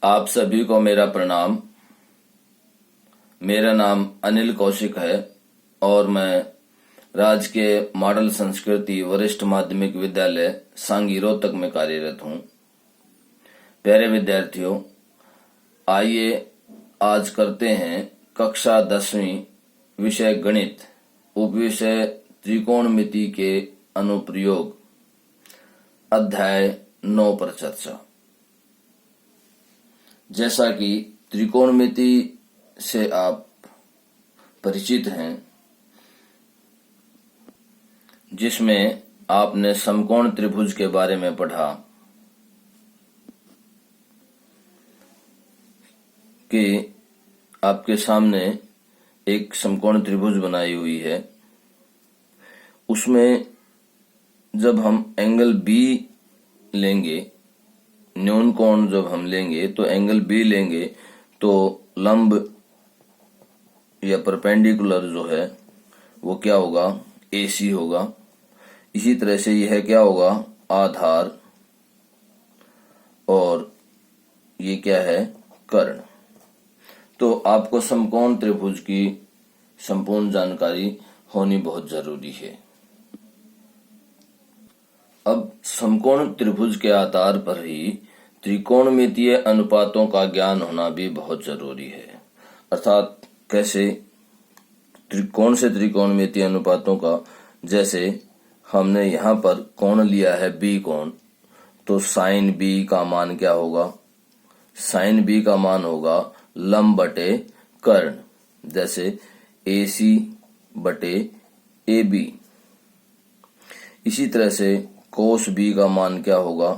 आप सभी को मेरा प्रणाम। मेरा नाम अनिल कौशिक है और मैं राजकीय मॉडल संस्कृति वरिष्ठ माध्यमिक विद्यालय सांगी रोहतक में कार्यरत हूँ। प्यारे विद्यार्थियों, आइए आज करते हैं कक्षा 10वीं विषय गणित उपविषय त्रिकोणमिति के अनुप्रयोग अध्याय 9 पर चर्चा। जैसा कि त्रिकोणमिति से आप परिचित हैं, जिसमें आपने समकोण त्रिभुज के बारे में पढ़ा कि आपके सामने एक समकोण त्रिभुज बनाई हुई है। उसमें जब हम एंगल बी लेंगे, न्यून कोण जब हम लेंगे तो एंगल बी लेंगे तो लंब या परपेंडिकुलर जो है वो क्या होगा, AC होगा। इसी तरह से यह क्या होगा, आधार, और ये क्या है, कर्ण। तो आपको समकोण त्रिभुज की संपूर्ण जानकारी होनी बहुत जरूरी है। अब समकोण त्रिभुज के आधार पर ही त्रिकोणमितीय अनुपातों का ज्ञान होना भी बहुत जरूरी है। अर्थात कैसे, कौन से त्रिकोणमितीय अनुपातों का, जैसे हमने यहाँ पर कोण लिया है बी कोण, तो साइन बी का मान क्या होगा, साइन बी का मान होगा लंब बटे कर्ण, जैसे AC बटे AB। इसी तरह से कोस बी का मान क्या होगा,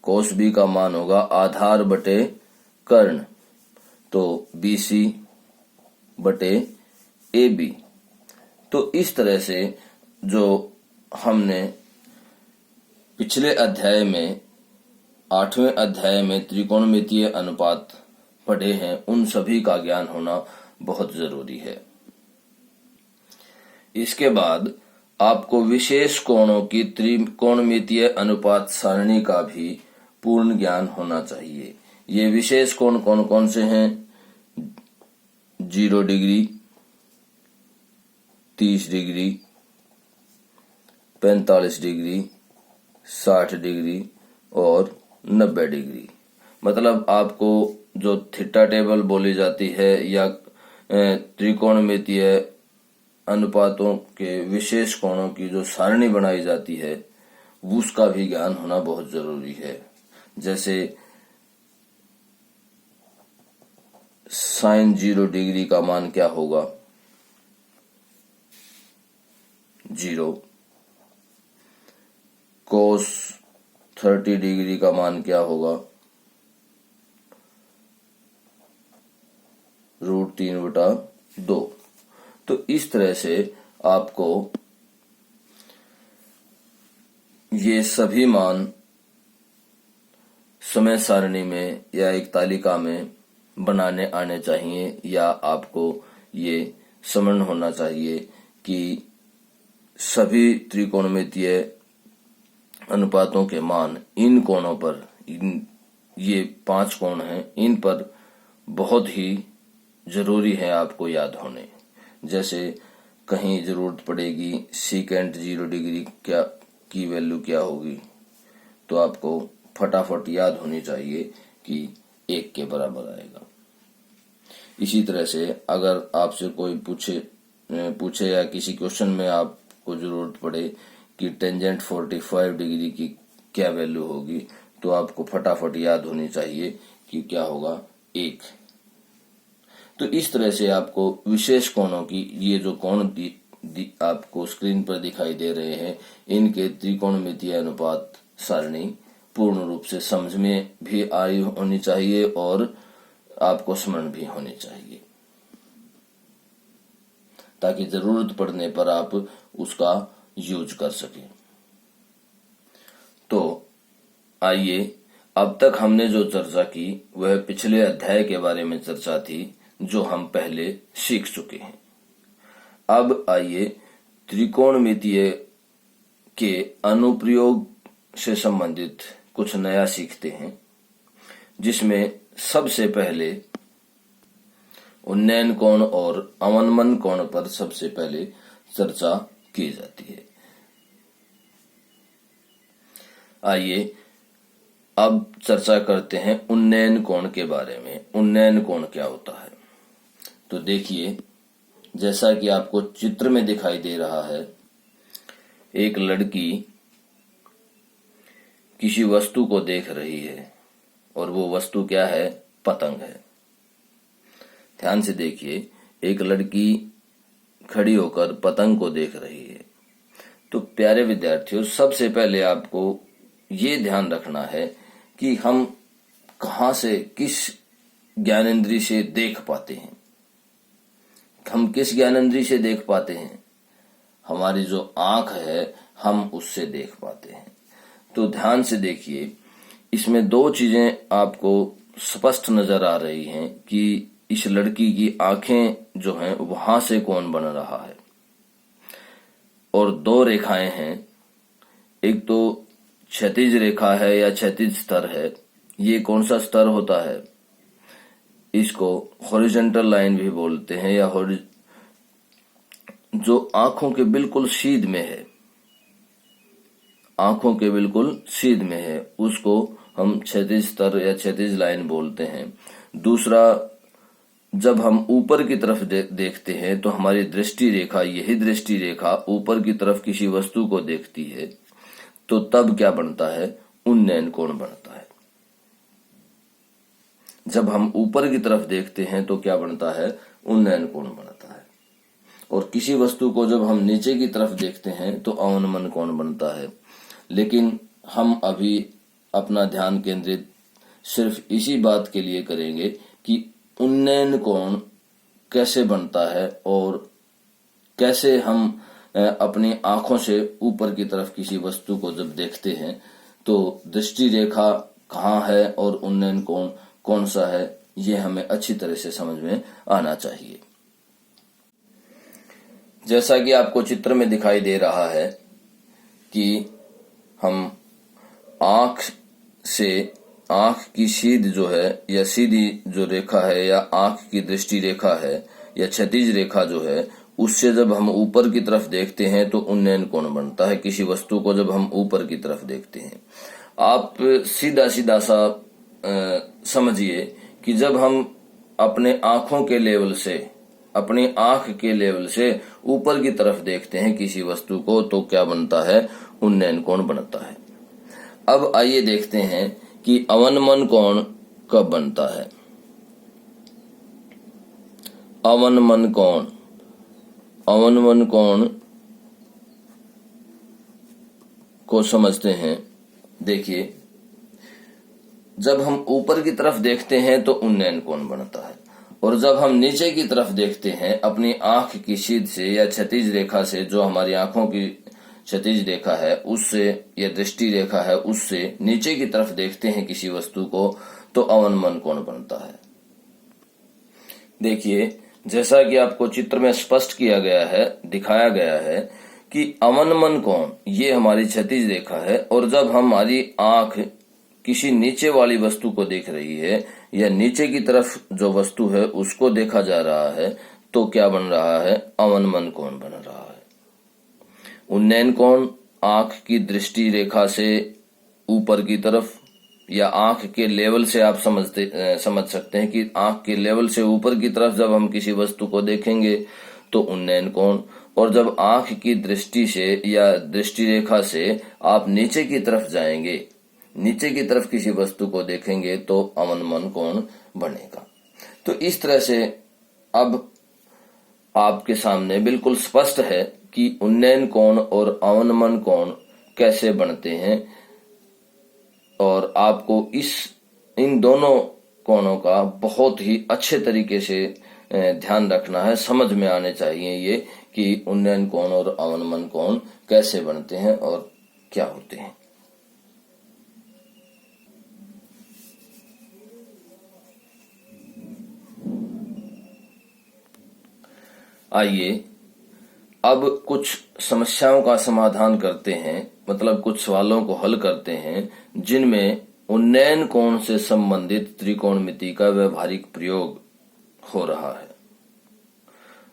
कोस बी का मान होगा आधार बटे कर्ण, तो BC बटे AB। तो इस तरह से जो हमने पिछले अध्याय में 8वें अध्याय में त्रिकोणमितीय अनुपात पढ़े हैं, उन सभी का ज्ञान होना बहुत जरूरी है। इसके बाद आपको विशेष कोणों की त्रिकोणमितीय अनुपात सारणी का भी पूर्ण ज्ञान होना चाहिए। ये विशेष कोण कौन कौन से हैं? 0 डिग्री, 30 डिग्री, 45 डिग्री, 60 डिग्री और 90 डिग्री। मतलब आपको जो थीटा टेबल बोली जाती है या त्रिकोणमितीय अनुपातों के विशेष कोणों की जो सारणी बनाई जाती है, उसका भी ज्ञान होना बहुत जरूरी है। जैसे साइन 0 डिग्री का मान क्या होगा, 0। कोस 30 डिग्री का मान क्या होगा, √3/2। तो इस तरह से आपको ये सभी मान समय सारणी में या एक तालिका में बनाने आने चाहिए, या आपको ये समझ होना चाहिए कि सभी त्रिकोणमितीय अनुपातों के मान इन कोणों पर, ये 5 कोण हैं, इन पर बहुत ही जरूरी है आपको याद होने। जैसे कहीं जरूरत पड़ेगी सेकेंड 0 डिग्री क्या की वैल्यू क्या होगी, तो आपको फटाफट याद होनी चाहिए कि 1 के बराबर आएगा। इसी तरह से अगर आपसे कोई पूछे या किसी क्वेश्चन में आपको जरूरत पड़े कि टेंजेंट 45 डिग्री की क्या वैल्यू होगी, तो आपको फटाफट याद होनी चाहिए कि क्या होगा, 1। तो इस तरह से आपको विशेष कोणों की, ये जो कोण आपको स्क्रीन पर दिखाई दे रहे हैं, इनके त्रिकोणमितीय अनुपात सारणी पूर्ण रूप से समझ में भी आई होनी चाहिए और आपको स्मरण भी होनी चाहिए, ताकि जरूरत पड़ने पर आप उसका यूज कर सकें। तो आइए, अब तक हमने जो चर्चा की वह पिछले अध्याय के बारे में चर्चा थी, जो हम पहले सीख चुके हैं। अब आइए त्रिकोणमितीय के अनुप्रयोग से संबंधित कुछ नया सीखते हैं। जिसमें सबसे पहले उन्नयन कोण और अवनमन कोण पर सबसे पहले चर्चा की जाती है। आइए अब चर्चा करते हैं उन्नयन कोण के बारे में। उन्नयन कोण क्या होता है? तो देखिए, जैसा कि आपको चित्र में दिखाई दे रहा है, एक लड़की किसी वस्तु को देख रही है और वो वस्तु क्या है? पतंग है। ध्यान से देखिए, एक लड़की खड़ी होकर पतंग को देख रही है। तो प्यारे विद्यार्थियों, सबसे पहले आपको ये ध्यान रखना है कि हम कहां से, किस ज्ञानेंद्रिय से देख पाते हैं। हम किस ज्ञानेंद्रिय से देख पाते हैं? हमारी जो आंख है, हम उससे देख पाते हैं। तो ध्यान से देखिए, इसमें दो चीजें आपको स्पष्ट नजर आ रही हैं कि इस लड़की की आंखें जो हैं वहां से कौन बन रहा है, और दो रेखाएं हैं। एक तो क्षैतिज रेखा है या क्षैतिज स्तर है। ये कौन सा स्तर होता है? इसको हॉरिजॉन्टल लाइन भी बोलते हैं, या जो आंखों के बिल्कुल सीध में है, आंखों के बिल्कुल सीध में है, उसको हम क्षैतिज स्तर या क्षैतिज लाइन बोलते हैं। दूसरा, जब हम ऊपर की तरफ देखते हैं तो हमारी दृष्टि रेखा, यही दृष्टि रेखा ऊपर की तरफ किसी वस्तु को देखती है, तो तब क्या बनता है? उन्नयन कोण बनता है। जब हम ऊपर की तरफ देखते हैं तो क्या बनता है? उन्नयन कोण बनता है। और किसी वस्तु को जब हम नीचे की तरफ देखते हैं तो अवनमन कोण बनता है। लेकिन हम अभी अपना ध्यान केंद्रित सिर्फ इसी बात के लिए करेंगे कि उन्नयन कोण कैसे बनता है और कैसे हम अपनी आंखों से ऊपर की तरफ किसी वस्तु को जब देखते हैं तो दृष्टि रेखा कहाँ है और उन्नयन कोण कौन सा है, ये हमें अच्छी तरह से समझ में आना चाहिए। जैसा कि आपको चित्र में दिखाई दे रहा है कि हम आंख से, आंख की सीध जो है या सीधी जो रेखा है या आंख की दृष्टि रेखा है या क्षैतिज रेखा जो है, उससे जब हम ऊपर की तरफ देखते हैं तो उन्नयन कोण बनता है। किसी वस्तु को जब हम ऊपर की तरफ देखते हैं, आप सीधा सीधा सा समझिए कि जब हम अपने आंखों के लेवल से, अपनी आंख के लेवल से ऊपर की तरफ देखते हैं किसी वस्तु को, तो क्या बनता है? उन्नयन कोण बनता है। अब आइए देखते हैं कि अवनमन कोण कब बनता है। अवनमन कोण, अवनमन कोण को समझते हैं। देखिए, जब हम ऊपर की तरफ देखते हैं तो उन्नयन कोण बनता है, और जब हम नीचे की तरफ देखते हैं अपनी आंख की सीध से या क्षैतिज रेखा से, जो हमारी आंखों की क्षैतिज रेखा है उससे या दृष्टि रेखा है उससे नीचे की तरफ देखते हैं किसी वस्तु को, तो अवनमन कोण बनता है। देखिए, जैसा कि आपको चित्र में स्पष्ट किया गया है, दिखाया गया है कि अवनमन कोण ये हमारी क्षैतिज रेखा है, और जब हमारी आंख किसी नीचे वाली वस्तु को देख रही है या नीचे की तरफ जो वस्तु है उसको देखा जा रहा है, तो क्या बन रहा है? अवनमन कोण बन रहा है। उन्नयन कोण आंख की दृष्टि रेखा से ऊपर की तरफ या आंख के लेवल से आप समझ सकते हैं कि आंख के लेवल से ऊपर की तरफ जब हम किसी वस्तु को देखेंगे तो उन्नयन कोण, और जब आंख की दृष्टि से या दृष्टि रेखा से आप नीचे की तरफ जाएंगे, नीचे की तरफ किसी वस्तु को देखेंगे, तो अवनमन कोण बनेगा। तो इस तरह से अब आपके सामने बिल्कुल स्पष्ट है कि उन्नयन कोण और अवनमन कोण कैसे बनते हैं, और आपको इन दोनों कोणों का बहुत ही अच्छे तरीके से ध्यान रखना है। समझ में आने चाहिए ये कि उन्नयन कोण और अवनमन कोण कैसे बनते हैं और क्या होते हैं। आइए अब कुछ समस्याओं का समाधान करते हैं, मतलब कुछ सवालों को हल करते हैं जिनमें उन्नयन कोण से संबंधित त्रिकोणमिति का व्यवहारिक प्रयोग हो रहा है।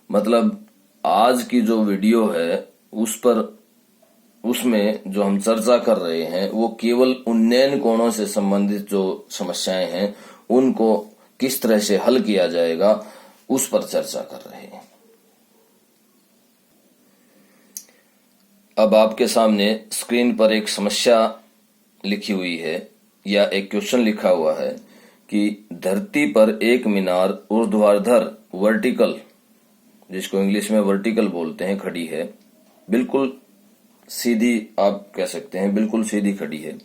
मतलब आज की जो वीडियो है उसमें जो हम चर्चा कर रहे हैं वो केवल उन्नयन कोणों से संबंधित जो समस्याएं हैं उनको किस तरह से हल किया जाएगा उस पर चर्चा कर रहे हैं। अब आपके सामने स्क्रीन पर एक समस्या लिखी हुई है या एक क्वेश्चन लिखा हुआ है कि धरती पर एक मीनार ऊर्ध्वाधर वर्टिकल, जिसको इंग्लिश में वर्टिकल बोलते हैं, खड़ी है। बिल्कुल सीधी, आप कह सकते हैं बिल्कुल सीधी खड़ी है।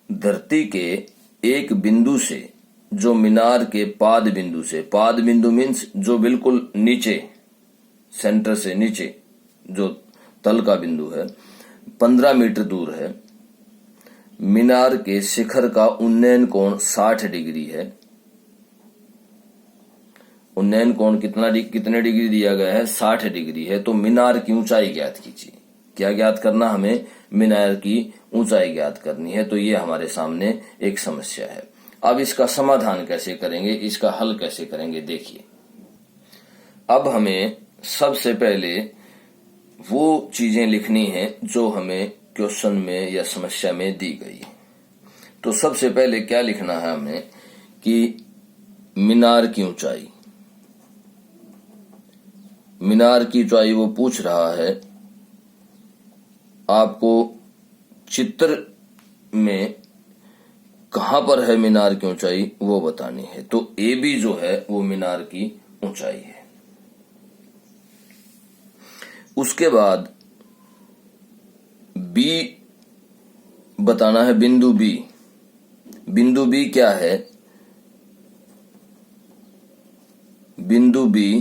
धरती के एक बिंदु से जो मीनार के पाद बिंदु से, पाद बिंदु मीन्स जो बिल्कुल नीचे, सेंटर से नीचे जो तल का बिंदु है, 15 मीटर दूर है। मीनार के शिखर का उन्नयन कोण 60 डिग्री है। उन्नयन कोण कितने डिग्री दिया गया है? 60 डिग्री है। तो मीनार की ऊंचाई ज्ञात कीजिए। क्या ज्ञात करना? हमें मीनार की ऊंचाई ज्ञात करनी है। तो ये हमारे सामने एक समस्या है। अब इसका समाधान कैसे करेंगे, इसका हल कैसे करेंगे, देखिए। अब हमें सबसे पहले वो चीजें लिखनी है जो हमें क्वेश्चन में या समस्या में दी गई है। तो सबसे पहले क्या लिखना है हमें कि मीनार की ऊंचाई, मीनार की ऊंचाई वो पूछ रहा है। आपको चित्र में कहां पर है मीनार की ऊंचाई वो बतानी है। तो ए बी जो है वो मीनार की ऊंचाई है। उसके बाद बी बताना है, बिंदु बी। बिंदु बी क्या है? बिंदु बी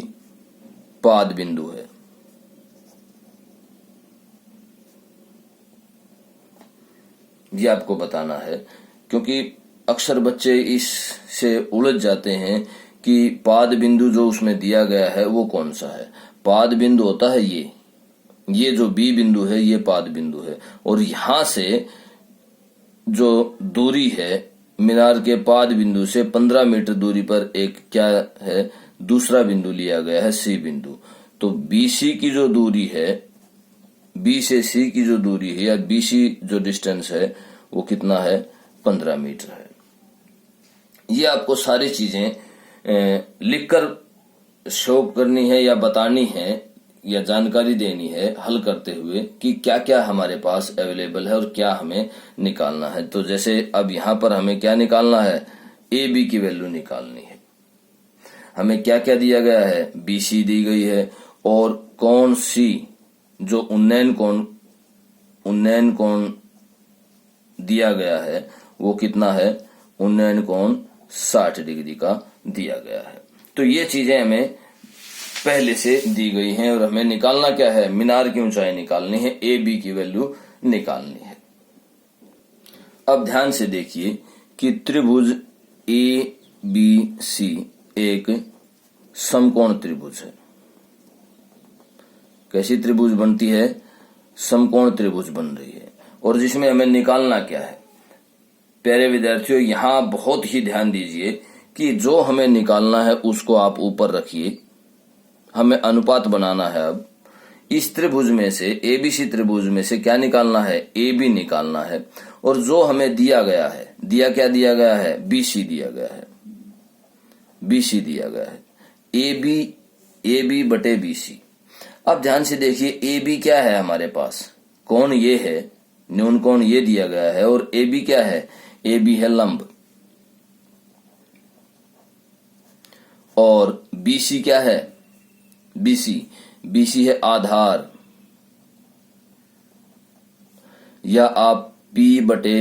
पाद बिंदु है। ये आपको बताना है, क्योंकि अक्सर बच्चे इससे उलझ जाते हैं कि पाद बिंदु जो उसमें दिया गया है वो कौन सा है। पाद बिंदु होता है ये जो बी बिंदु है ये पाद बिंदु है। और यहां से जो दूरी है मीनार के पाद बिंदु से 15 मीटर दूरी पर एक क्या है, दूसरा बिंदु लिया गया है, सी बिंदु। तो बीसी की जो दूरी है, बी से सी की जो दूरी है या बीसी जो डिस्टेंस है वो कितना है? 15 मीटर है। ये आपको सारी चीजें लिखकर शो करनी है या बतानी है या जानकारी देनी है हल करते हुए कि क्या क्या हमारे पास अवेलेबल है और क्या हमें निकालना है। तो जैसे अब यहां पर हमें क्या निकालना है? ए बी की वैल्यू निकालनी है। हमें क्या क्या दिया गया है? बी सी दी गई है और कोण सी जो उन्नयन कोण दिया गया है वो कितना है? उन्नयन कोण 60 डिग्री का दिया गया है। तो ये चीजें हमें पहले से दी गई हैं और हमें निकालना क्या है? मीनार की ऊंचाई निकालनी है, ए बी की वैल्यू निकालनी है। अब ध्यान से देखिए कि त्रिभुज ए बी सी एक समकोण त्रिभुज है। कैसी त्रिभुज बनती है? समकोण त्रिभुज बन रही है। और जिसमें हमें निकालना क्या है? प्यारे विद्यार्थियों, यहां बहुत ही ध्यान दीजिए कि जो हमें निकालना है उसको आप ऊपर रखिए। हमें अनुपात बनाना है। अब इस त्रिभुज में से, एबीसी त्रिभुज में से क्या निकालना है? ए बी निकालना है। और जो हमें दिया गया है, क्या दिया गया है? बीसी दिया गया है। बीसी दिया गया है, ए बी बटे बीसी। अब ध्यान से देखिए, ए बी क्या है हमारे पास? कोण ये है, न्यून कोण ये दिया गया है। और ए बी क्या है? ए बी है लंब। और बीसी क्या है? बीसी है आधार, या आप P बटे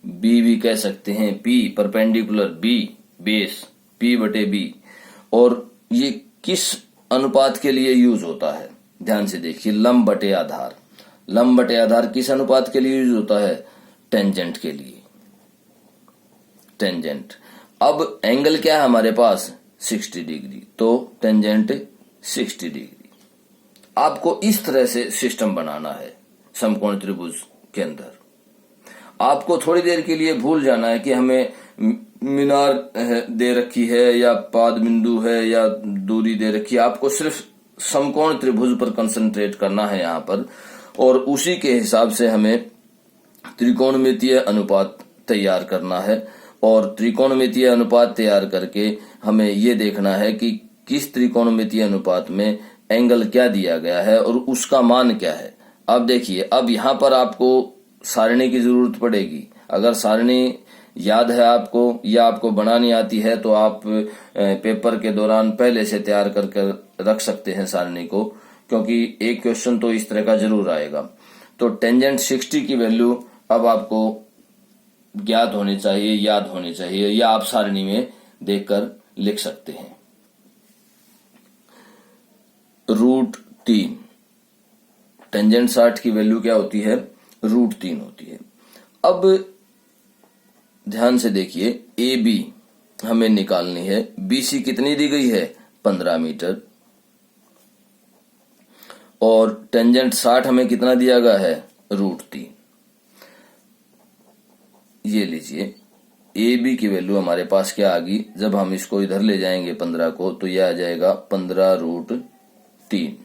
बी भी कह सकते हैं। P perpendicular, B base, P बटे बी। और ये किस अनुपात के लिए यूज होता है? ध्यान से देखिए, लंब बटे आधार। लंब बटे आधार किस अनुपात के लिए यूज होता है? टेंजेंट के लिए। टेंजेंट। अब एंगल क्या है हमारे पास? 60 डिग्री। तो टेंजेंट 60 डिग्री। आपको इस तरह से सिस्टम बनाना है समकोण त्रिभुज के अंदर। आपको थोड़ी देर के लिए भूल जाना है कि हमें मीनार दे रखी है या पाद बिंदु है या दूरी दे रखी है। आपको सिर्फ समकोण त्रिभुज पर कंसंट्रेट करना है यहाँ पर, और उसी के हिसाब से हमें त्रिकोणमितीय अनुपात तैयार करना है। और त्रिकोणमितीय अनुपात तैयार करके हमें ये देखना है कि किस त्रिकोणमितीय अनुपात में एंगल क्या दिया गया है और उसका मान क्या है। अब देखिए, अब यहाँ पर आपको सारणी की जरूरत पड़ेगी। अगर सारणी याद है आपको या आपको बनानी आती है तो आप पेपर के दौरान पहले से तैयार करके रख सकते हैं सारणी को, क्योंकि एक क्वेश्चन तो इस तरह का जरूर आएगा। तो टेंजेंट 60 की वैल्यू अब आपको ज्ञात होनी चाहिए, याद होनी चाहिए, या आप सारणी में देखकर लिख सकते हैं। √3, टेंजेंट 60 की वैल्यू क्या होती है? √3 होती है। अब ध्यान से देखिए, ए बी हमें निकालनी है। BC कितनी दी गई है? 15 मीटर। और टेंजेंट 60 हमें कितना दिया गया है? √3। ये लीजिए, ए बी की वैल्यू हमारे पास क्या आ गई? जब हम इसको इधर ले जाएंगे 15 को, तो यह आ जाएगा 15√3।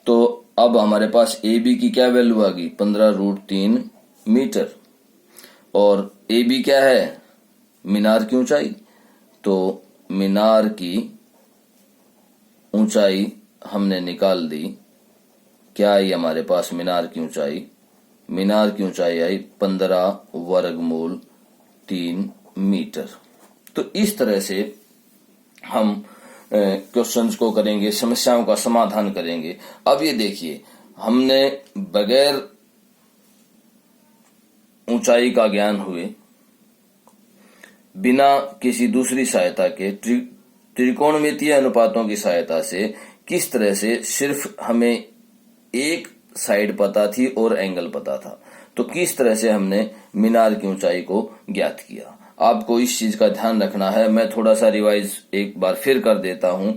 तो अब हमारे पास ए बी की क्या वैल्यू आ गई? 15√3 मीटर। और ए बी क्या है? मीनार की ऊंचाई। तो मीनार की ऊंचाई हमने निकाल दी। क्या आई हमारे पास मीनार की ऊंचाई? मीनार की ऊंचाई आई 15√3 मीटर। तो इस तरह से हम क्वेश्चंस को करेंगे, समस्याओं का समाधान करेंगे। अब ये देखिए, हमने बगैर ऊंचाई का ज्ञान हुए, बिना किसी दूसरी सहायता के, त्रिकोणमितीय अनुपातों की सहायता से किस तरह से सिर्फ हमें एक साइड पता थी और एंगल पता था, तो किस तरह से हमने मीनार की ऊंचाई को ज्ञात किया। आपको इस चीज का ध्यान रखना है। मैं थोड़ा सा रिवाइज एक बार फिर कर देता हूं।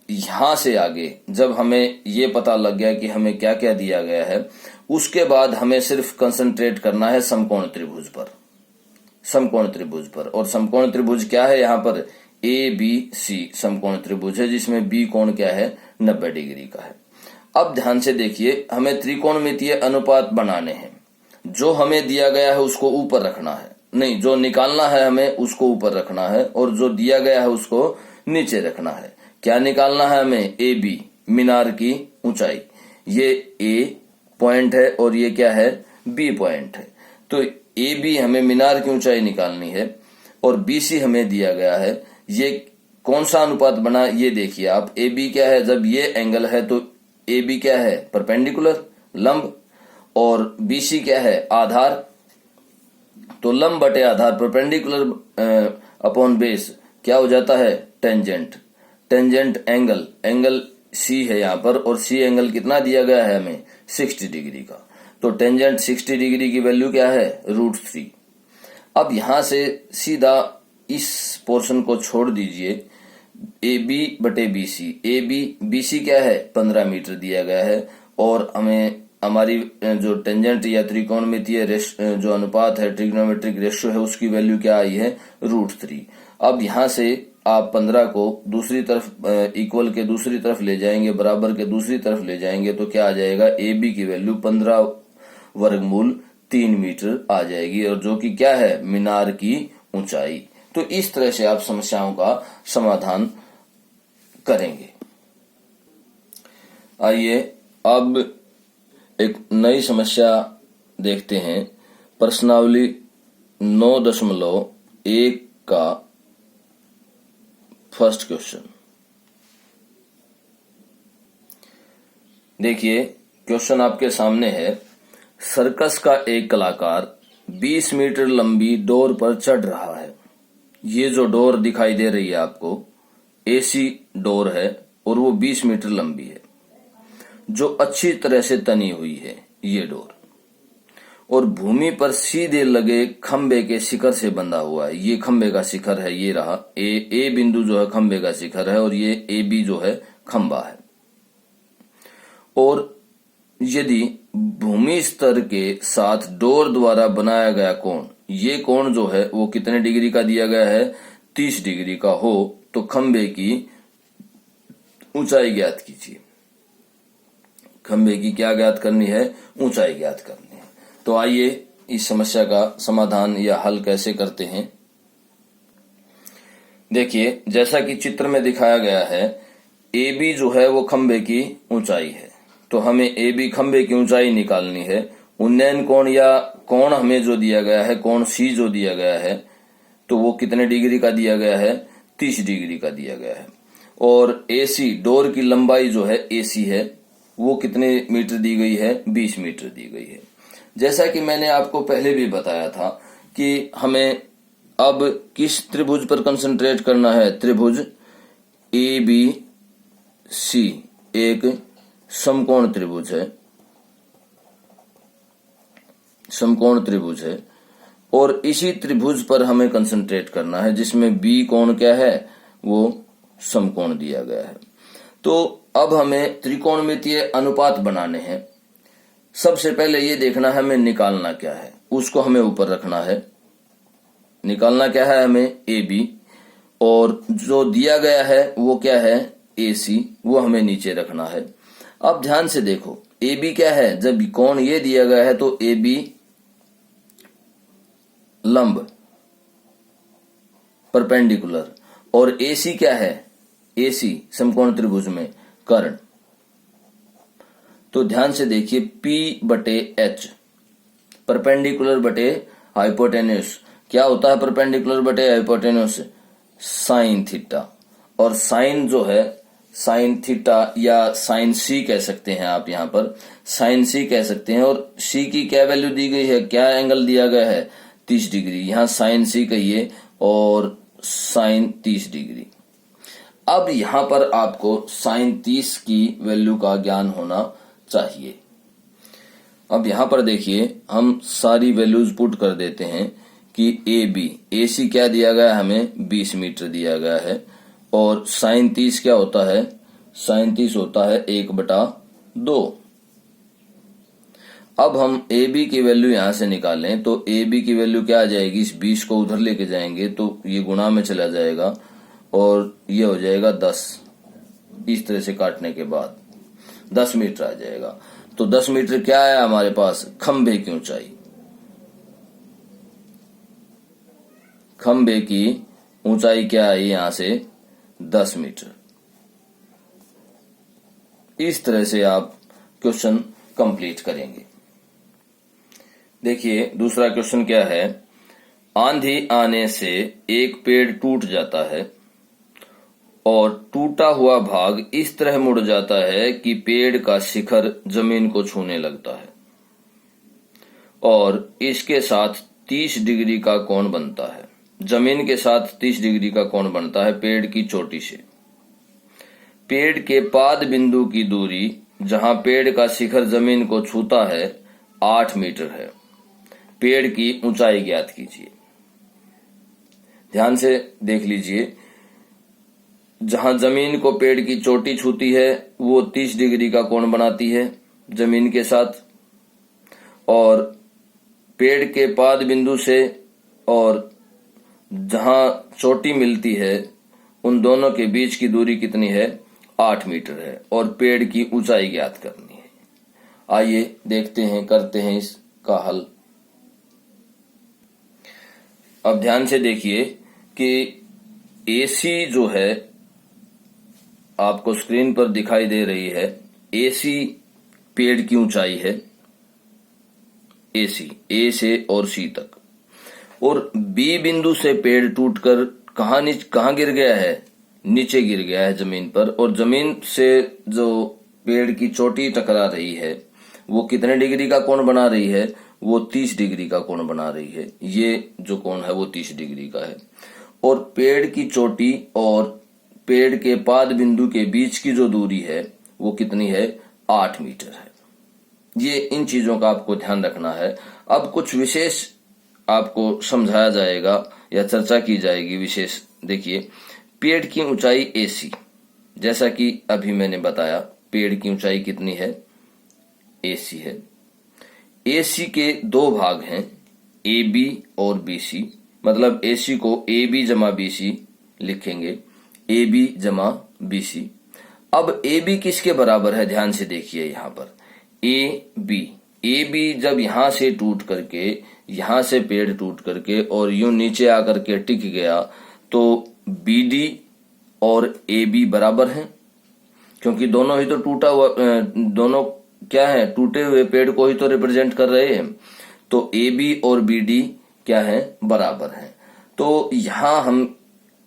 यहां से आगे जब हमें ये पता लग गया कि हमें क्या क्या दिया गया है, उसके बाद हमें सिर्फ कंसंट्रेट करना है समकोण त्रिभुज पर। समकोण त्रिभुज पर, और समकोण त्रिभुज क्या है? यहाँ पर ABC समकोण त्रिभुज है, जिसमें B कोण क्या है? 90 डिग्री का है। अब ध्यान से देखिए, हमें त्रिकोणमितीय अनुपात बनाने हैं। जो हमें दिया गया है उसको ऊपर रखना है, नहीं, जो निकालना है हमें उसको ऊपर रखना है, और जो दिया गया है उसको नीचे रखना है। क्या निकालना है हमें? AB, मीनार की ऊंचाई। ये A पॉइंट है और ये क्या है? B पॉइंट है। तो AB हमें मीनार की ऊंचाई निकालनी है, और BC हमें दिया गया है। ये कौन सा अनुपात बना? ये देखिए आप, AB क्या है? जब ये एंगल है तो AB क्या है? परपेंडिकुलर, लंब। और BC क्या है? आधार। तो लंब बटे आधार, परपेंडिकुलर अपॉन बेस क्या हो जाता है? Tangent. Tangent angle, angle C है यहाँ पर, और C एंगल कितना दिया गया है हमें? 60 डिग्री का। तो टेंजेंट 60 डिग्री की वैल्यू क्या है? √3। अब यहां से सीधा इस पोर्शन को छोड़ दीजिए, AB बटे BC। AB BC क्या है? 15 मीटर दिया गया है, और हमें हमारी जो टेंजेंट या त्रिकोणमितीय जो अनुपात है, ट्रिग्नोमेट्रिक रेशियो है, उसकी वैल्यू क्या आई है? √3। अब यहां से आप 15 को दूसरी तरफ, इक्वल के दूसरी तरफ ले जाएंगे, बराबर के दूसरी तरफ ले जाएंगे, तो क्या आ जाएगा? AB की वैल्यू 15√3 मीटर आ जाएगी, और जो कि क्या है? मीनार की ऊंचाई। तो इस तरह से आप समस्याओं का समाधान करेंगे। आइए अब एक नई समस्या देखते हैं। प्रश्नावली 9.1 का फर्स्ट क्वेश्चन देखिए। क्वेश्चन आपके सामने है। सर्कस का एक कलाकार 20 मीटर लंबी डोर पर चढ़ रहा है। ये जो डोर दिखाई दे रही है आपको, AC डोर है, और वो 20 मीटर लंबी है, जो अच्छी तरह से तनी हुई है ये डोर, और भूमि पर सीधे लगे खंबे के शिखर से बंधा हुआ है। ये खंबे का शिखर है, ये रहा ए बिंदु जो है खंबे का शिखर है, और ये AB जो है खंबा है। और यदि भूमि स्तर के साथ डोर द्वारा बनाया गया कोण, ये कोण जो है वो कितने डिग्री का दिया गया है, 30 डिग्री का हो तो खंबे की ऊंचाई ज्ञात कीजिए। खंबे की क्या ज्ञात करनी है, ऊंचाई ज्ञात करनी है। तो आइए इस समस्या का समाधान या हल कैसे करते हैं। देखिए, जैसा कि चित्र में दिखाया गया है, ए बी जो है वो खंबे की ऊंचाई है, तो हमें ए बी खंबे की ऊंचाई निकालनी है। उन्नयन कोण या कोण हमें जो दिया गया है, कोण सी जो दिया गया है, तो वो कितने डिग्री का दिया गया है, 30 डिग्री का दिया गया है। और एसी डोर की लंबाई जो है एसी है, वो कितने मीटर दी गई है, 20 मीटर दी गई है। जैसा कि मैंने आपको पहले भी बताया था कि हमें अब किस त्रिभुज पर कंसंट्रेट करना है, त्रिभुज ए बी सी एक समकोण त्रिभुज है, समकोण त्रिभुज है, और इसी त्रिभुज पर हमें कंसंट्रेट करना है जिसमें बी कोण क्या है, वो समकोण दिया गया है। तो अब हमें त्रिकोणमितीय अनुपात बनाने हैं। सबसे पहले ये देखना है हमें निकालना क्या है, उसको हमें ऊपर रखना है। निकालना क्या है हमें, ए बी, और जो दिया गया है वो क्या है, ए सी, वो हमें नीचे रखना है। अब ध्यान से देखो, ए बी क्या है, जब कोण ये दिया गया है तो ए बी लंब परपेंडिकुलर, और ए सी क्या है, ए सी समकोण त्रिभुज में कर्ण। तो ध्यान से देखिए, P बटे H परपेंडिकुलर बटे हाइपोटेन्यूस, क्या होता है परपेंडिकुलर बटे हाइपोटेन्यूस, साइन थीटा। और साइन जो है, साइन थीटा या साइन सी कह सकते हैं आप, यहाँ पर साइन सी कह सकते हैं। और सी की क्या वैल्यू दी गई है, क्या एंगल दिया गया है, 30 डिग्री। यहाँ साइन सी कहिए और साइन 30 डिग्री। अब यहाँ पर आपको साइन 30 की वैल्यू का ज्ञान होना चाहिए। अब यहाँ पर देखिए, हम सारी वैल्यूज पुट कर देते हैं कि ए बी, ए सी क्या दिया गया है हमें, 20 मीटर दिया गया है, और साइन 30 क्या होता है, साइन 30 होता है 1/2। अब हम ए बी की वैल्यू यहां से निकालें तो ए बी की वैल्यू क्या आ जाएगी, इस 20 को उधर लेके जाएंगे तो ये गुणा में चला जाएगा और ये हो जाएगा 10। इस तरह से काटने के बाद 10 मीटर आ जाएगा। तो 10 मीटर क्या है हमारे पास, खंबे की ऊंचाई। खंबे की ऊंचाई क्या है यहां से, 10 मीटर। इस तरह से आप क्वेश्चन कंप्लीट करेंगे। देखिए, दूसरा क्वेश्चन क्या है, आंधी आने से एक पेड़ टूट जाता है और टूटा हुआ भाग इस तरह मुड़ जाता है कि पेड़ का शिखर जमीन को छूने लगता है और इसके साथ 30 डिग्री का कोण बनता है। जमीन के साथ 30 डिग्री का कोण बनता है पेड़ की चोटी से। पेड़ के पाद बिंदु की दूरी जहां पेड़ का शिखर जमीन को छूता है 8 मीटर है। पेड़ की ऊंचाई ज्ञात कीजिए। ध्यान से देख लीजिए, जहां जमीन को पेड़ की चोटी छूती है वो 30 डिग्री का कोण बनाती है जमीन के साथ, और पेड़ के पाद बिंदु से और जहां चोटी मिलती है उन दोनों के बीच की दूरी कितनी है, 8 मीटर है, और पेड़ की ऊंचाई ज्ञात करनी है। आइए देखते हैं, करते हैं इसका हल। अब ध्यान से देखिए कि एसी जो है आपको स्क्रीन पर दिखाई दे रही है, एसी पेड़ की ऊंचाई है, एसी ए से और सी तक, और बी बिंदु से पेड़ टूटकर कहां गिर गया है, नीचे गिर गया है जमीन पर, और जमीन से जो पेड़ की चोटी टकरा रही है वो कितने डिग्री का कोण बना रही है, वो 30 डिग्री का कोण बना रही है। ये जो कोण है वो 30 डिग्री का है, और पेड़ की चोटी और पेड़ के पाद बिंदु के बीच की जो दूरी है वो कितनी है, 8 मीटर है। ये इन चीजों का आपको ध्यान रखना है। अब कुछ विशेष आपको समझाया जाएगा या चर्चा की जाएगी विशेष। देखिए, पेड़ की ऊंचाई एसी, जैसा कि अभी मैंने बताया पेड़ की ऊंचाई कितनी है, एसी है। AC के दो भाग हैं, AB और BC, मतलब AC को AB जमा BC लिखेंगे, AB जमा BC। अब AB किसके बराबर है, ध्यान से देखिए यहाँ पर AB जब यहां से टूट करके, यहां से पेड़ टूट करके और यूं नीचे आकर के टिक गया, तो BD और AB बराबर हैं, क्योंकि दोनों ही तो टूटा हुआ, दोनों क्या है, टूटे हुए पेड़ को ही तो रिप्रेजेंट कर रहे हैं। तो AB और BD क्या है, बराबर हैं। तो यहां हम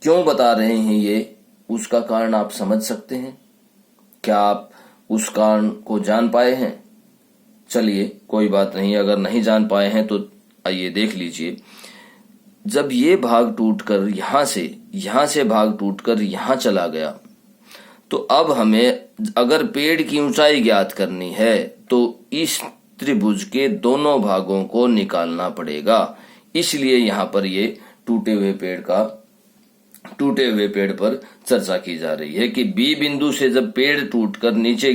क्यों बता रहे हैं ये, उसका कारण आप समझ सकते हैं? क्या आप उस कारण को जान पाए हैं? चलिए कोई बात नहीं, अगर नहीं जान पाए हैं तो आइए देख लीजिए। जब ये भाग टूटकर यहां से भाग टूटकर यहां चला गया, तो अब हमें अगर पेड़ की ऊंचाई ज्ञात करनी है तो इस त्रिभुज के दोनों भागों को निकालना पड़ेगा। इसलिए यहाँ पर ये टूटे हुए पेड़ पर चर्चा की जा रही है कि बी बिंदु से जब पेड़ टूटकर नीचे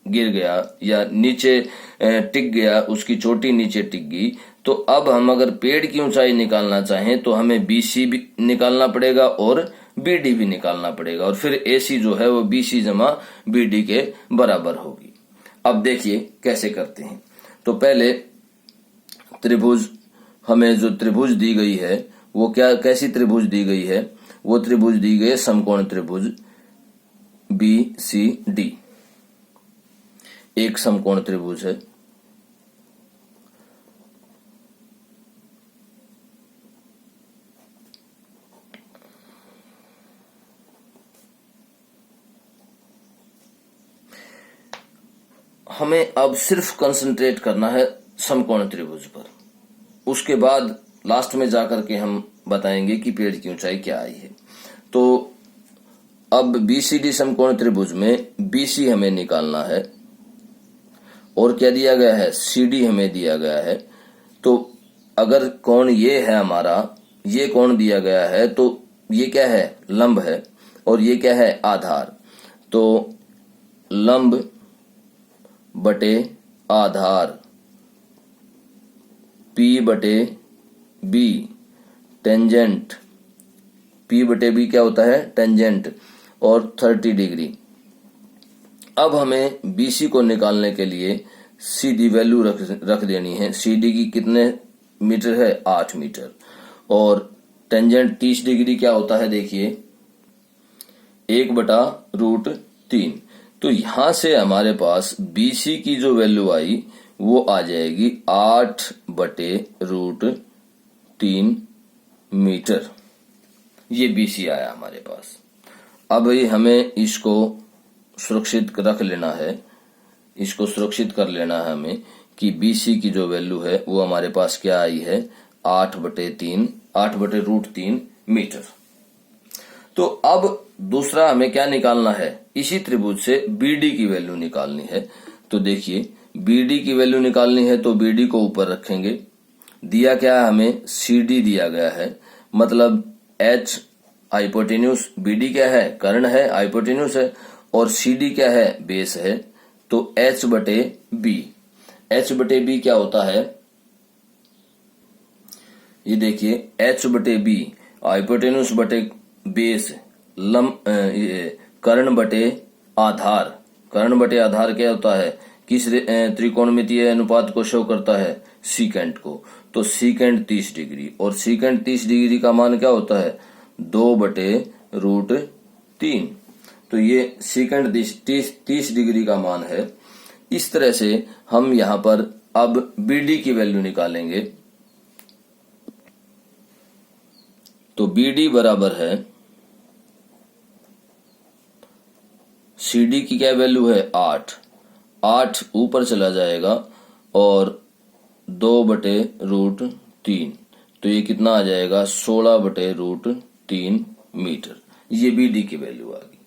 गिर गया या नीचे टिक गया, उसकी चोटी नीचे टिक गई, तो अब हम अगर पेड़ की ऊंचाई निकालना चाहें तो हमें BC भी निकालना पड़ेगा और BD भी निकालना पड़ेगा, और फिर AC जो है वो BC जमा BD के बराबर होगी। अब देखिए कैसे करते हैं। तो पहले त्रिभुज, हमें जो त्रिभुज दी गई है वो कैसी त्रिभुज दी गई है, वो त्रिभुज दी गई है समकोण त्रिभुज BCD, एक समकोण त्रिभुज है। हमें अब सिर्फ कंसंट्रेट करना है समकोण त्रिभुज पर, उसके बाद लास्ट में जाकर के हम बताएंगे कि पेड़ की ऊंचाई क्या आई है। तो अब BCD समकोण त्रिभुज में BC हमें निकालना है और क्या दिया गया है, CD हमें दिया गया है। तो अगर कोण ये है हमारा, ये कोण दिया गया है, तो ये क्या है, लंब है, और ये क्या है, आधार। तो लंब बटे आधार P बटे B, टेंजेंट P बटे B क्या होता है, टेंजेंट, और 30 डिग्री। अब हमें BC को निकालने के लिए सीधी वैल्यू रख देनी है। CD की कितने मीटर है, 8 मीटर, और टेंजेंट 30 डिग्री क्या होता है, देखिए 1/√3। तो यहां से हमारे पास BC की जो वैल्यू आई वो आ जाएगी 8/√3 मीटर। ये BC आया हमारे पास। अब हमें इसको सुरक्षित रख लेना है, इसको सुरक्षित कर लेना है हमें कि BC की जो वैल्यू है वो हमारे पास क्या आई है, 8/√3 मीटर। तो अब दूसरा हमें क्या निकालना है, इसी त्रिभुज से BD की वैल्यू निकालनी है। तो देखिए BD की वैल्यू निकालनी है तो BD को ऊपर रखेंगे। दिया क्या है हमें, CD दिया गया है, मतलब H हाइपोटेन्यूज, BD क्या है, कर्ण है, हाइपोटेन्यूज है, और CD क्या है, बेस है। तो H बटे B क्या होता है, ये देखिए H बटे B, हाइपोटेन्यूज बटे बेस, कर्ण बटे आधार क्या होता है, किस त्रिकोणमितीय अनुपात को शो करता है, सीकेंट को। तो सीकेंट 30 डिग्री, और सीकेंट 30 डिग्री का मान क्या होता है, 2/√3। तो ये सीकेंट 30 डिग्री का मान है। इस तरह से हम यहां पर अब BD की वैल्यू निकालेंगे। तो BD बराबर है, CD की क्या वैल्यू है, 8 ऊपर चला जाएगा और 2/√3, तो ये कितना आ जाएगा, 16/√3 मीटर। ये BD की वैल्यू आ गई।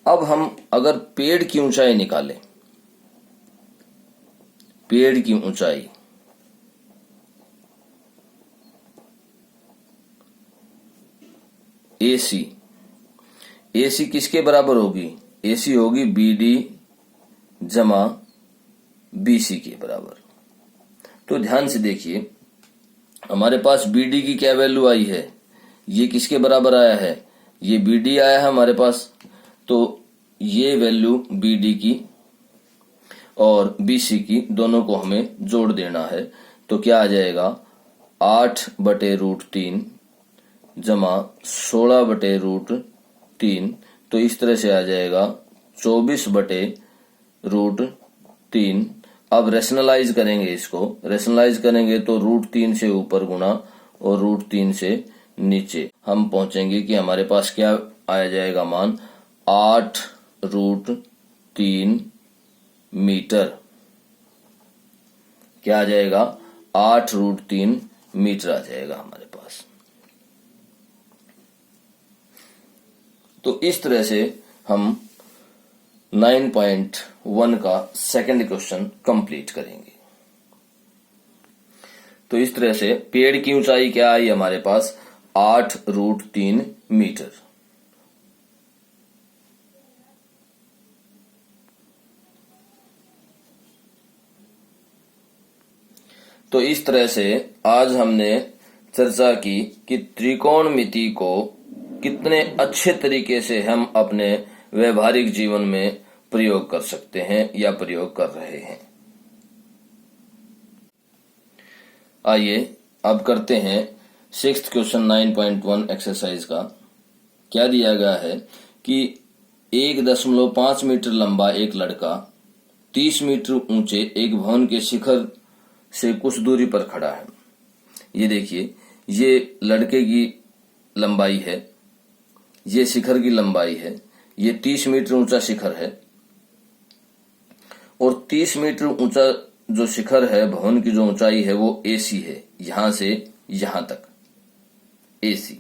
अब हम अगर पेड़ की ऊंचाई निकालें, पेड़ की ऊंचाई, AC किसके बराबर होगी, AC होगी BD जमा BC के बराबर। तो ध्यान से देखिए, हमारे पास BD की क्या वैल्यू आई है, ये किसके बराबर आया है, ये BD आया है हमारे पास। तो ये वैल्यू BD की और BC की दोनों को हमें जोड़ देना है। तो क्या आ जाएगा, 8/√3 जमा 16/√3। तो इस तरह से आ जाएगा 24/√3। अब रेशनलाइज करेंगे, इसको रेशनलाइज करेंगे तो √3 से ऊपर गुणा और √3 से नीचे हम पहुंचेंगे कि हमारे पास क्या आ जाएगा मान, 8√3 मीटर। क्या आ जाएगा, 8√3 मीटर आ जाएगा हमारे पास। तो इस तरह से हम 9.1 का सेकंड क्वेश्चन कंप्लीट करेंगे। तो इस तरह से पेड़ की ऊंचाई क्या आई हमारे पास, 8√3 मीटर। तो इस तरह से आज हमने चर्चा की कि त्रिकोणमिति को कितने अच्छे तरीके से हम अपने व्यवहारिक जीवन में प्रयोग कर सकते हैं या प्रयोग कर रहे हैं। आइए अब करते हैं 6th क्वेश्चन 9.1 एक्सरसाइज का। क्या दिया गया है कि 1.5 मीटर लंबा एक लड़का 30 मीटर ऊंचे एक भवन के शिखर से कुछ दूरी पर खड़ा है। ये देखिए, ये लड़के की लंबाई है, ये शिखर की लंबाई है, ये 30 मीटर ऊंचा शिखर है और 30 मीटर ऊंचा जो शिखर है, भवन की जो ऊंचाई है वो AC है, यहां से यहां तक AC।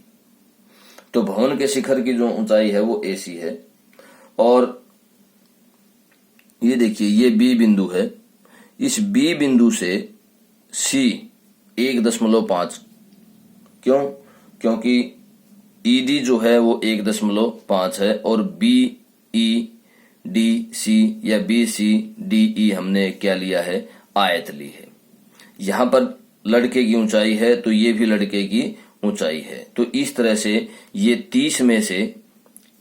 तो भवन के शिखर की जो ऊंचाई है वो AC है। और ये देखिए, ये B बिंदु है, इस B बिंदु से C 1.5, क्यों, क्योंकि ED जो है वो 1.5 है और BEDC या BCDE हमने क्या लिया है, आयत ली है। यहां पर लड़के की ऊंचाई है तो ये भी लड़के की ऊंचाई है। तो इस तरह से ये 30 में से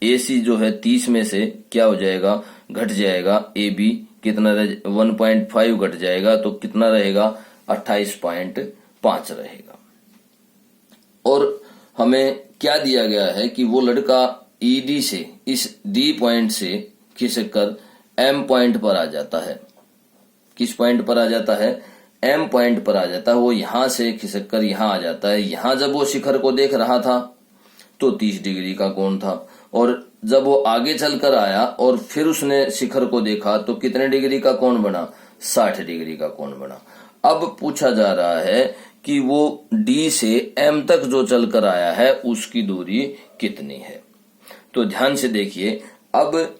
AC जो है 30 में से क्या हो जाएगा, घट जाएगा। AB कितना 1.5 घट जाएगा तो कितना रहेगा, 28.5 रहेगा। और हमें क्या दिया गया है कि वो लड़का ED से इस D पॉइंट से खिसककर M पॉइंट पर आ जाता है। किस पॉइंट पर आ जाता है, M पॉइंट पर आ जाता है। वो यहां से खिसककर यहां आ जाता है। यहां जब वो शिखर को देख रहा था तो 30 डिग्री का कोण था, और जब वो आगे चलकर आया और फिर उसने शिखर को देखा तो कितने डिग्री का कोण बना, 60 डिग्री का कोण बना। अब पूछा जा रहा है कि वो D से M तक जो चलकर आया है उसकी दूरी कितनी है। तो ध्यान से देखिए, अब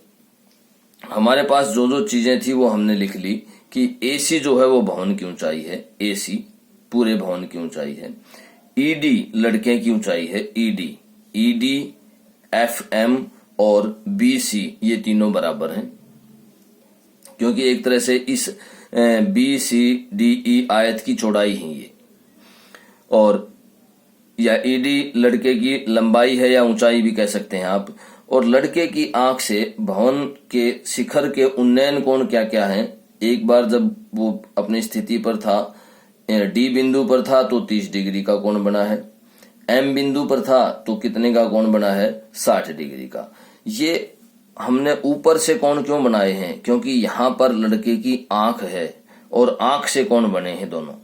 हमारे पास जो जो चीजें थी वो हमने लिख ली कि AC जो है वो भवन की ऊंचाई है, AC पूरे भवन की ऊंचाई है। ED लड़के की ऊंचाई है, ED FM और BC ये तीनों बराबर हैं, क्योंकि एक तरह से इस BCDE आयत की चौड़ाई है ये। और या ED लड़के की लंबाई है या ऊंचाई भी कह सकते हैं आप। और लड़के की आंख से भवन के शिखर के उन्नयन कोण क्या क्या हैं। एक बार जब वो अपनी स्थिति पर था, D बिंदु पर था तो 30 डिग्री का कोण बना है। M बिंदु पर था तो कितने का कोण बना है, 60 डिग्री का। ये हमने ऊपर से कोण क्यों बनाए हैं, क्योंकि यहां पर लड़के की आंख है और आंख से कोण बने हैं, दोनों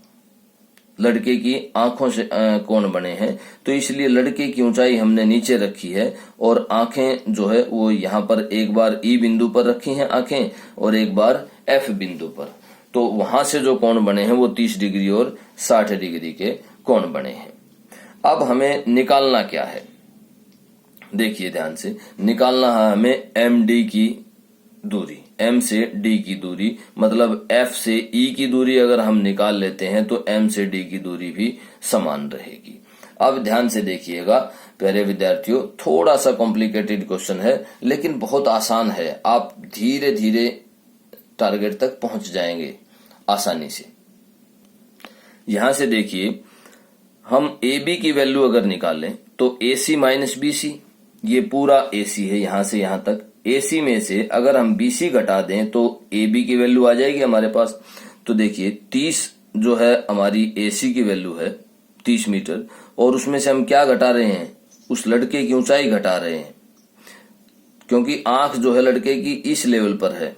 लड़के की आंखों से कोण बने हैं। तो इसलिए लड़के की ऊंचाई हमने नीचे रखी है और आंखें जो है वो यहाँ पर एक बार E बिंदु पर रखी हैं आंखें और एक बार F बिंदु पर। तो वहां से जो कोण बने हैं वो 30 डिग्री और 60 डिग्री के कोण बने हैं। अब हमें निकालना क्या है, देखिए ध्यान से, निकालना है हमें MD की दूरी, M से D की दूरी, मतलब F से E की दूरी अगर हम निकाल लेते हैं तो M से D की दूरी भी समान रहेगी। अब ध्यान से देखिएगा प्यारे विद्यार्थियों, थोड़ा सा कॉम्प्लिकेटेड क्वेश्चन है लेकिन बहुत आसान है। आप धीरे धीरे टारगेट तक पहुंच जाएंगे आसानी से। यहां से देखिए हम AB की वैल्यू अगर निकालें तो AC माइनस BC, ये पूरा AC है यहां से यहां तक। AC में से अगर हम BC घटा दें तो AB की वैल्यू आ जाएगी हमारे पास। तो देखिए 30 जो है हमारी AC की वैल्यू है 30 मीटर, और उसमें से हम क्या घटा रहे हैं, उस लड़के की ऊंचाई घटा रहे हैं, क्योंकि आंख जो है लड़के की इस लेवल पर है,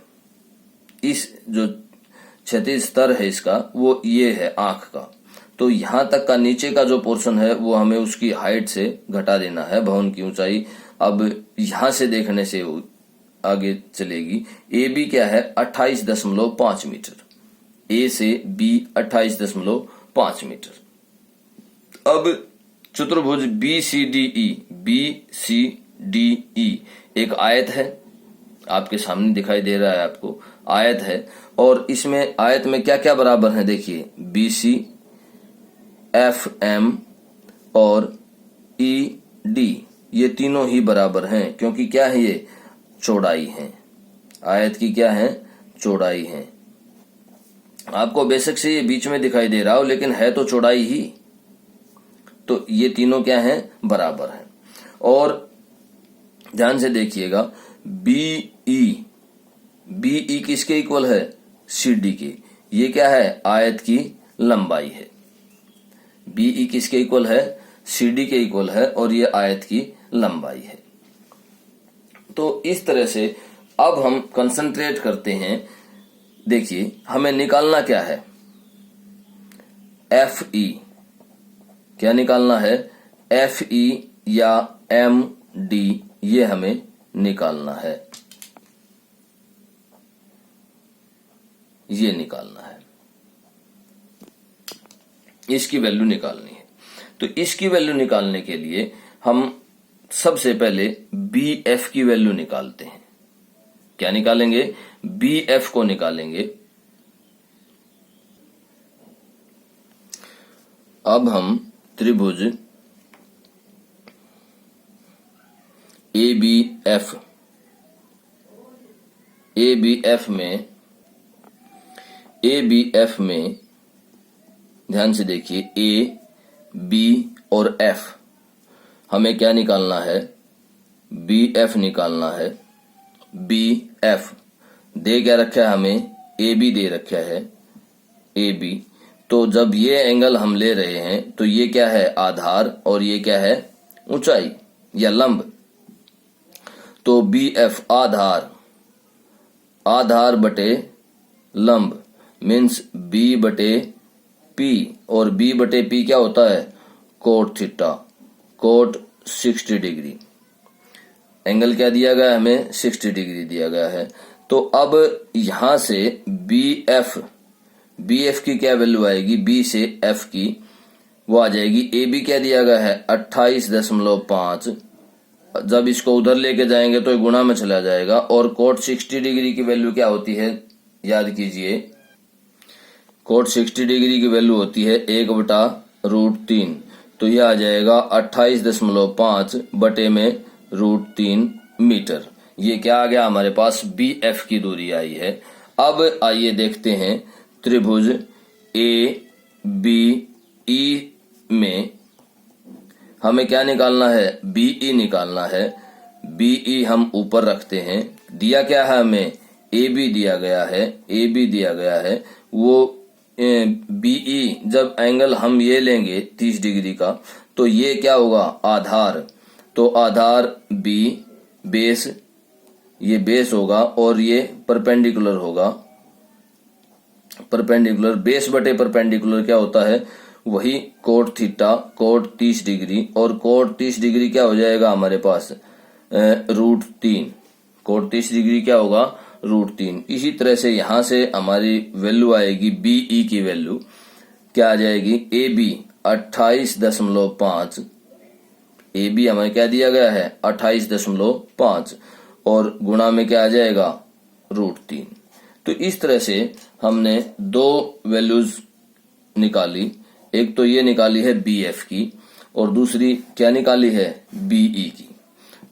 इस जो क्षैतिज स्तर है इसका वो ये है आंख का। तो यहां तक का नीचे का जो पोर्शन है वो हमें उसकी हाइट से घटा देना है, भवन की ऊंचाई। अब यहां से देखने से आगे चलेगी। AB क्या है 28.5 मीटर, A से B 28.5 मीटर। अब चतुर्भुज BCDE एक आयत है, आपके सामने दिखाई दे रहा है आपको, आयत है। और इसमें आयत में क्या क्या बराबर है देखिए, BC, FM और ED ये तीनों ही बराबर हैं, क्योंकि क्या है ये चौड़ाई है, आयत की क्या है चौड़ाई है। आपको बेशक से ये बीच में दिखाई दे रहा हो लेकिन है तो चौड़ाई ही। तो ये तीनों क्या है बराबर हैं। और ध्यान से देखिएगा BE किसके इक्वल है CD के, ये क्या है आयत की लंबाई है। BE किसके इक्वल है CD के इक्वल है और ये आयत की लंबाई है। तो इस तरह से अब हम कंसंट्रेट करते हैं। देखिए हमें निकालना क्या है, FE क्या निकालना है, FE या MD ये हमें निकालना है, ये निकालना है, इसकी वैल्यू निकालनी है। तो इसकी वैल्यू निकालने के लिए हम सबसे पहले BF की वैल्यू निकालते हैं। क्या निकालेंगे, BF को निकालेंगे। अब हम त्रिभुज ABF में ध्यान से देखिए A, B और F, हमें क्या निकालना है, BF निकालना है। BF दे क्या रखा है हमें, AB दे रखा है AB। तो जब ये एंगल हम ले रहे हैं तो ये क्या है आधार और ये क्या है ऊंचाई या लंब। तो BF आधार बटे लंब मीन्स B बटे P, और B बटे P क्या होता है cot theta, cot 60 degree. Angle क्या दिया गया है हमें 60 डिग्री दिया गया है। तो अब यहां से BF की क्या वैल्यू आएगी, B से F की वो आ जाएगी। AB क्या दिया गया है 28.5, जब इसको उधर लेके जाएंगे तो गुणा में चला जाएगा। और कोट 60 डिग्री की वैल्यू क्या होती है, याद कीजिए कोट 60 डिग्री की वैल्यू होती है 1/√3। तो यह आ जाएगा 28.5 बटे में √3 मीटर। ये क्या आ गया हमारे पास, BF की दूरी आई है। अब आइए देखते हैं त्रिभुज ABE में हमें क्या निकालना है, BE निकालना है। BE हम ऊपर रखते हैं, दिया क्या है हमें AB दिया गया है, वो BE जब एंगल हम ये लेंगे 30 डिग्री का तो ये क्या होगा आधार। तो आधार B बेस, ये बेस होगा और ये परपेंडिकुलर होगा। परपेंडिकुलर बेस बटे परपेंडिकुलर क्या होता है, वही कोट थीटा, कोट 30 डिग्री, और कोट 30 डिग्री क्या हो जाएगा हमारे पास √3। कोट 30 डिग्री क्या होगा √3। इसी तरह से यहां से हमारी वैल्यू आएगी BE की वैल्यू क्या आ जाएगी, AB 28.5, AB हमें क्या दिया गया है 28.5 और गुणा में क्या आ जाएगा √3। तो इस तरह से हमने दो वैल्यूज निकाली, एक तो ये निकाली है BF की और दूसरी क्या निकाली है BE की।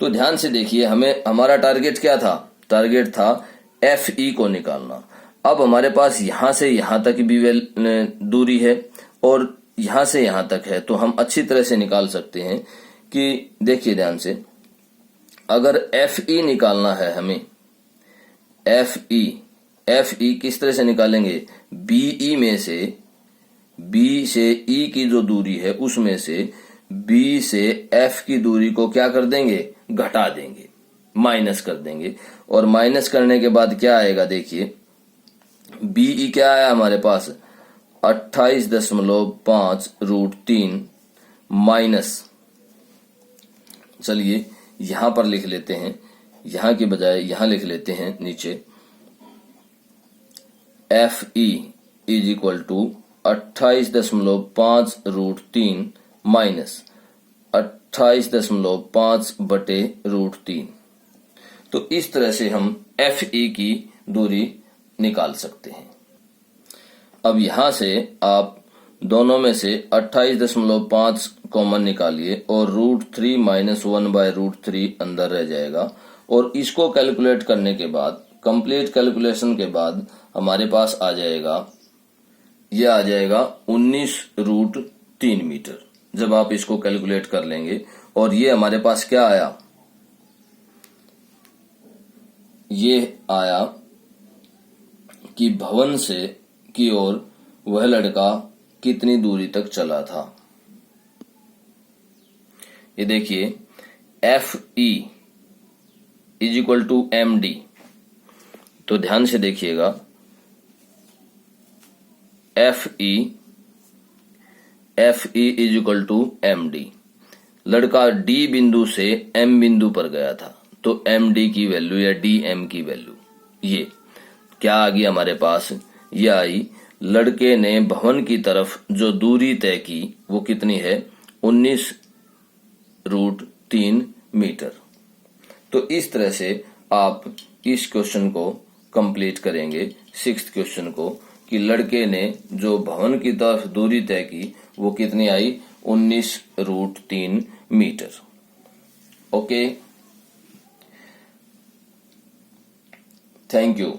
तो ध्यान से देखिए, हमें हमारा टारगेट क्या था, टारगेट था FE को निकालना। अब हमारे पास यहां से यहां तक भी दूरी है और यहां से यहां तक है, तो हम अच्छी तरह से निकाल सकते हैं कि देखिए ध्यान से, अगर एफ ई निकालना है हमें, एफ ई किस तरह से निकालेंगे, बीई में से, बी से ई की जो दूरी है उसमें से बी से एफ की दूरी को क्या कर देंगे, घटा देंगे, माइनस कर देंगे। और माइनस करने के बाद क्या आएगा, देखिए बीई क्या आया हमारे पास 28.5√3 माइनस, चलिए यहां पर लिख लेते हैं, यहां की बजाय यहां लिख लेते हैं नीचे, F E is equal to 28.5√3 minus 28.5/√3। तो इस तरह से हम एफ ई की दूरी निकाल सकते हैं। अब यहां से आप दोनों में से 28.5 कॉमन निकालिए और √3 माइनस 1/√3 अंदर रह जाएगा। और इसको कैलकुलेट करने के बाद, कंप्लीट कैलकुलेशन के बाद हमारे पास आ जाएगा, यह आ जाएगा 19√3 मीटर। जब आप इसको कैलकुलेट कर लेंगे, और ये हमारे पास क्या आया, ये आया कि भवन से की ओर वह लड़का कितनी दूरी तक चला था। ये देखिए F E is equal to M D, तो ध्यान से देखिएगा, F E is equal to M D. लड़का डी बिंदु से एम बिंदु पर गया था, तो एम डी की वैल्यू या डी एम की वैल्यू ये क्या आ गई हमारे पास, ये आई, लड़के ने भवन की तरफ जो दूरी तय की वो कितनी है, 19√3 मीटर। तो इस तरह से आप इस क्वेश्चन को कंप्लीट करेंगे, 6th क्वेश्चन को, कि लड़के ने जो भवन की तरफ दूरी तय की वो कितनी आई, 19√3 मीटर। Okay, thank you.